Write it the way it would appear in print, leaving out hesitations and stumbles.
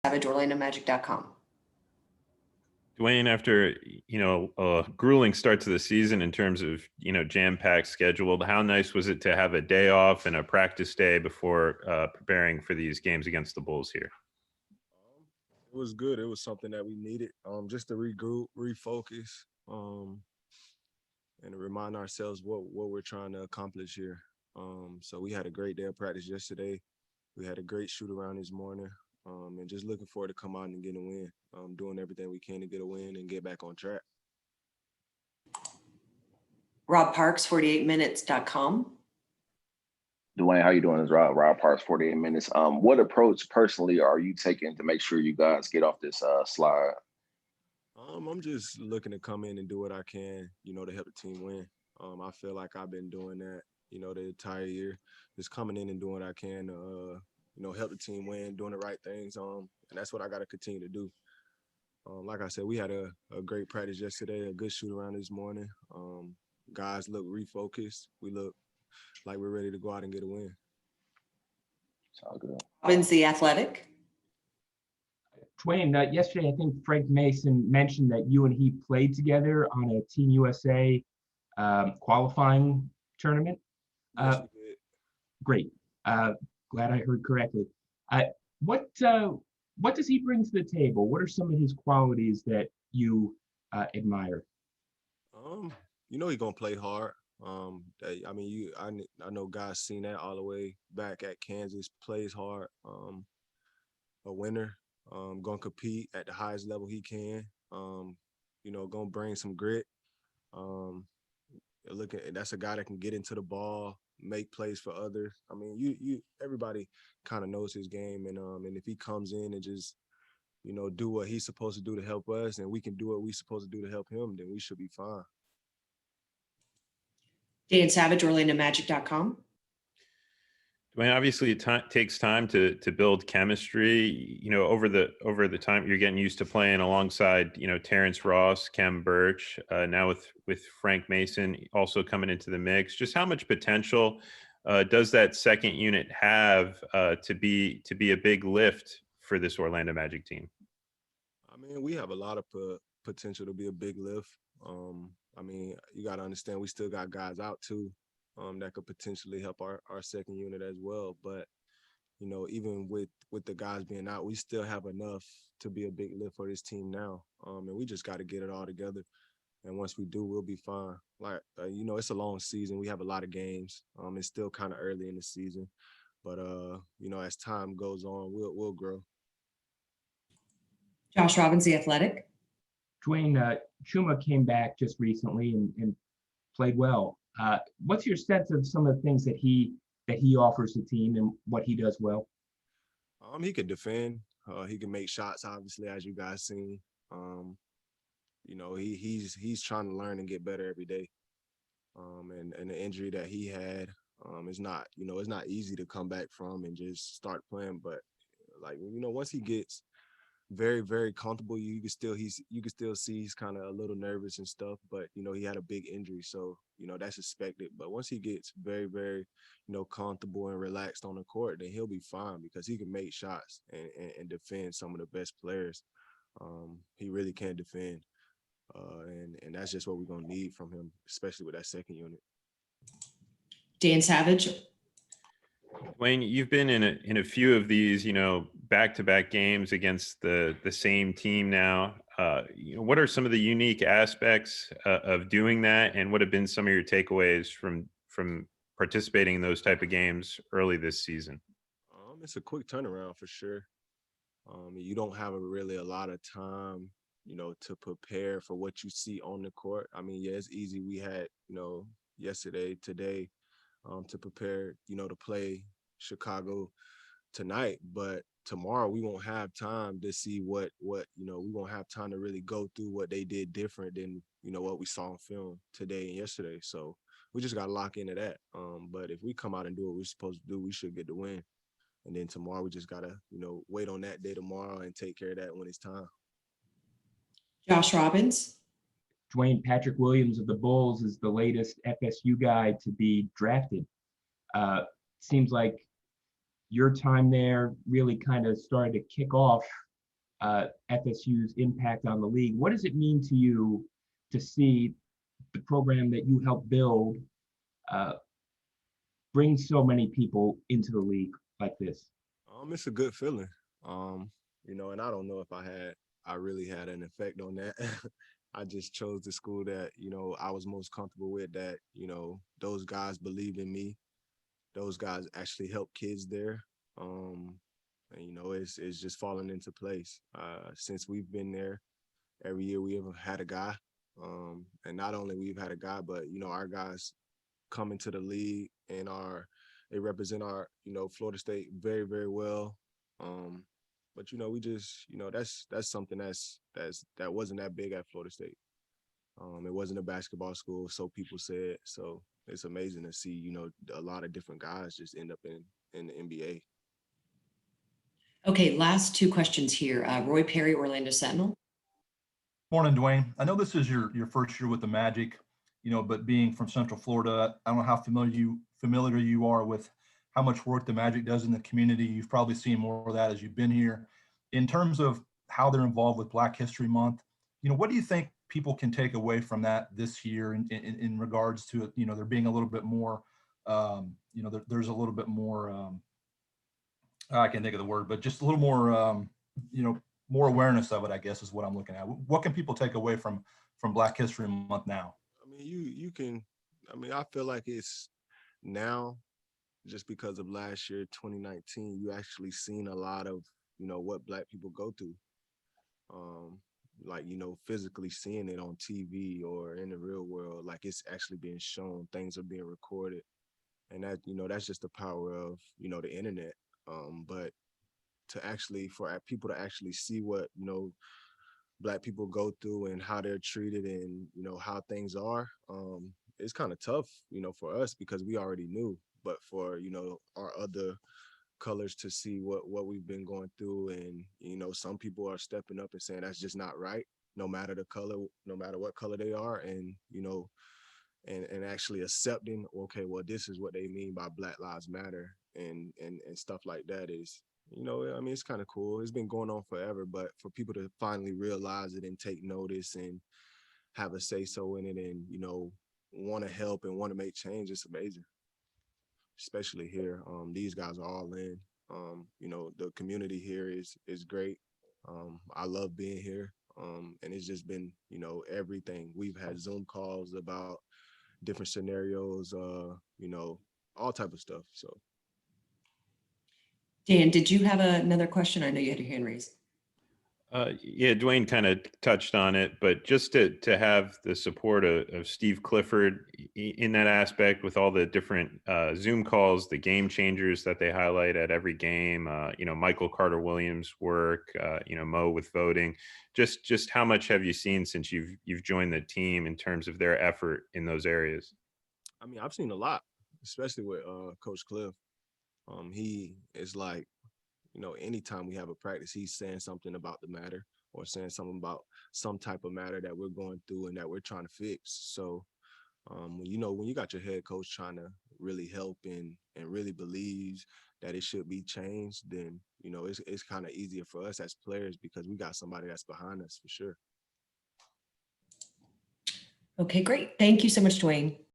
SavageOrlandoMagic.com. Dwayne, after a grueling start to the season in terms of jam-packed scheduled, how nice was it to have a day off and a practice day before preparing for these games against the Bulls here? It was good. It was something that we needed, just to regroup, refocus, and to remind ourselves what we're trying to accomplish here. So we had a great day of practice yesterday. We had a great shoot around this morning, and just looking forward to come out and get a win. Doing everything we can to get a win and get back on track. Rob Parks, 48minutes.com. Dwayne, how you doing? It's Rob Parks, 48 Minutes. What approach personally are you taking to make sure you guys get off this slide? I'm just looking to come in and do what I can, to help the team win. I feel like I've been doing that, the entire year, just coming in and doing what I can to, help the team win, doing the right things. And that's what I got to continue to do. Like I said, we had a great practice yesterday, a good shoot around this morning. Guys look refocused. We look like we're ready to go out and get a win. It's all good. Robbins, The Athletic. Dwayne, yesterday I think Frank Mason mentioned that you and he played together on a Team USA qualifying tournament. Yes, we did. Great. Glad I heard correctly. What does he bring to the table? What are some of his qualities that you admire? He's gonna play hard. I know guys seen that all the way back at Kansas. Plays hard. A winner. Gonna compete at the highest level he can. Gonna bring some grit. That's a guy that can get into the ball, make plays for others. Everybody kind of knows his game, and if he comes in and just do what he's supposed to do to help us, and we can do what we're supposed to do to help him, then we should be fine. Dan Savage, OrlandoMagic.com. Dwayne, obviously it takes time to build chemistry, over the time you're getting used to playing alongside, Terrence Ross, Kem Birch, now with Frank Mason also coming into the mix. Just how much potential does that second unit have to be a big lift for this Orlando Magic team? We have a lot of potential to be a big lift. You got to understand we still got guys out too. That could potentially help our second unit as well. But, even with the guys being out, we still have enough to be a big lift for this team now. And we just got to get it all together. And once we do, we'll be fine. It's a long season. We have a lot of games. It's still kind of early in the season. But, as time goes on, we'll grow. Josh Robbins, The Athletic. Dwayne, Chuma came back just recently and played well. What's your sense of some of the things that he offers the team and what he does well? He can defend. He can make shots, obviously, as you guys seen. He's trying to learn and get better every day. And the injury that he had is not, it's not easy to come back from and just start playing. But once he gets very, very comfortable, you can still see he's kind of a little nervous and stuff, but he had a big injury, so that's expected. But once he gets very, very comfortable and relaxed on the court, then he'll be fine because he can make shots and defend some of the best players. He really can defend, and that's just what we're gonna need from him, especially with that second unit. Dan Savage. Wayne, you've been in a few of these, back-to-back games against the same team now. What are some of the unique aspects of doing that, and what have been some of your takeaways from participating in those type of games early this season? It's a quick turnaround for sure. You don't have really a lot of time, to prepare for what you see on the court. It's easy. We had, yesterday, today, to prepare, to play Chicago tonight, but tomorrow we won't have time to see what we won't have time to really go through what they did different than what we saw on film today and yesterday. So we just got to lock into that. But if we come out and do what we're supposed to do, we should get the win. And then tomorrow we just got to wait on that day tomorrow and take care of that when it's time. Josh Robbins. Dwayne, Patrick Williams of the Bulls is the latest FSU guy to be drafted. Seems like your time there really kind of started to kick off FSU's impact on the league. What does it mean to you to see the program that you helped build bring so many people into the league like this? It's a good feeling. You know, and I don't know if I really had an effect on that. I just chose the school that, you know, I was most comfortable with, that, you know, those guys believe in me. Those guys actually help kids there. And, you know, it's just falling into place. Since we've been there, every year we have had a guy. And not only we've had a guy, but, you know, our guys come into the league and they represent our, you know, Florida State very, very well. But, you know, we just, you know, that's something that wasn't that big at Florida State. It wasn't a basketball school, so people said. So it's amazing to see, you know, a lot of different guys just end up in the NBA. Okay, last two questions here. Roy Perry, Orlando Sentinel. Morning, Dwayne. I know this is your first year with the Magic, you know, but being from Central Florida, I don't know how familiar you are with how much work the Magic does in the community. You've probably seen more of that as you've been here. In terms of how they're involved with Black History Month, you know, what do you think people can take away from that this year in regards to, you know, there being a little bit more, you know, there's a little bit more, I can't think of the word, but just a little more, you know, more awareness of it, I guess, is what I'm looking at. What can people take away from Black History Month now? I mean, you can. I mean, I feel like it's now, just because of last year, 2019. You actually seen a lot of, you know, what Black people go through. Like, you know, physically seeing it on TV or in the real world, like it's actually being shown. Things are being recorded, and that, you know, that's just the power of, you know, the internet. But for people to actually see what, you know, Black people go through and how they're treated and, you know, how things are, it's kind of tough, you know, for us because we already knew. But for, you know, our other colors to see what we've been going through, and, you know, some people are stepping up and saying that's just not right, no matter the color, no matter what color they are, and, you know, and actually accepting, okay, well, this is what they mean by Black Lives Matter, and stuff like that is, you know, I mean, it's kind of cool. It's been going on forever, but for people to finally realize it and take notice and have a say so in it, and, you know, want to help and want to make change, it's amazing. Especially here, these guys are all in. You know, the community here is great. I love being here, and it's just been, you know, everything. We've had Zoom calls about different scenarios, you know, all type of stuff. So Dan, did you have another question? I know you had your hand raised. Yeah, Dwayne kind of touched on it, but just to have the support of Steve Clifford in that aspect, with all the different Zoom calls, the game changers that they highlight at every game, you know, Michael Carter Williams' work, you know, Mo with voting, just how much have you seen since you've joined the team in terms of their effort in those areas? I mean, I've seen a lot, especially with Coach Cliff. He is like, you know, anytime we have a practice, he's saying something about the matter or saying something about some type of matter that we're going through and that we're trying to fix. So, you know, when you got your head coach trying to really help and really believes that it should be changed, then, you know, it's kind of easier for us as players because we got somebody that's behind us for sure. Okay, great. Thank you so much, Dwayne.